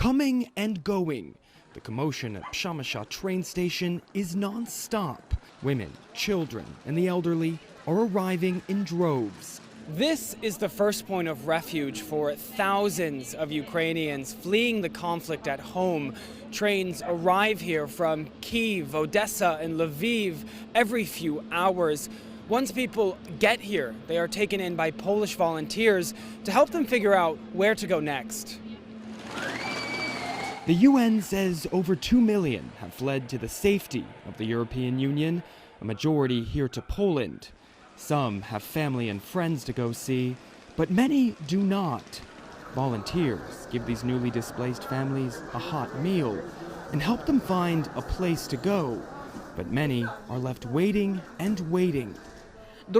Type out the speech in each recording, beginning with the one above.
Coming and going. The commotion at Przemysl train station is non-stop. Women, children, and the elderly are arriving in droves. This is the first point of refuge for thousands of Ukrainians fleeing the conflict at home. Trains arrive here from Kyiv, Odessa, and Lviv every few hours. Once people get here, they are taken in by Polish volunteers to help them figure out where to go next. The UN says over 2 million have fled to the safety of the European Union, a majority here to Poland. Some have family and friends to go see, but many do not. Volunteers give these newly displaced families a hot meal and help them find a place to go. But many are left waiting and waiting. The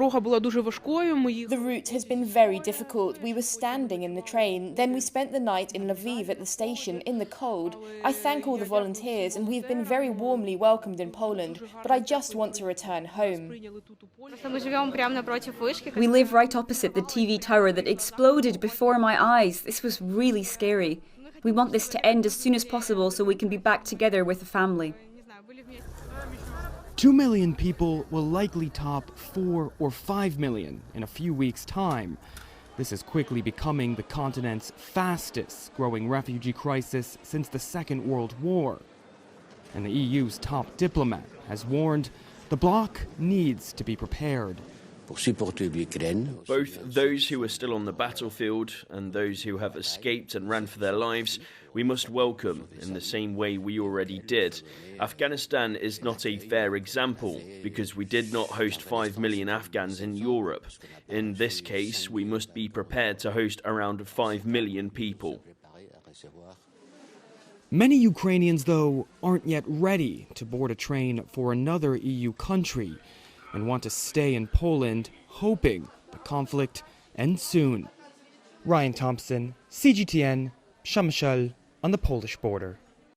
route has been very difficult. We were standing in the train, then we spent the night in Lviv at the station in the cold. I thank all the volunteers and we've been very warmly welcomed in Poland, but I just want to return home. We live right opposite the TV tower that exploded before my eyes. This was really scary. We want this to end as soon as possible so we can be back together with the family. 2 million people will likely top 4 or 5 million in a few weeks' time. This is quickly becoming the continent's fastest growing refugee crisis since the Second World War. And the EU's top diplomat has warned the bloc needs to be prepared. Both those who are still on the battlefield and those who have escaped and ran for their lives, we must welcome in the same way we already did. Afghanistan is not a fair example because we did not host 5 million Afghans in Europe. In this case, we must be prepared to host around 5 million people. Many Ukrainians, though, aren't yet ready to board a train for another EU country and want to stay in Poland, hoping the conflict ends soon. Ryan Thompson, CGTN, Przemysl, on the Polish border.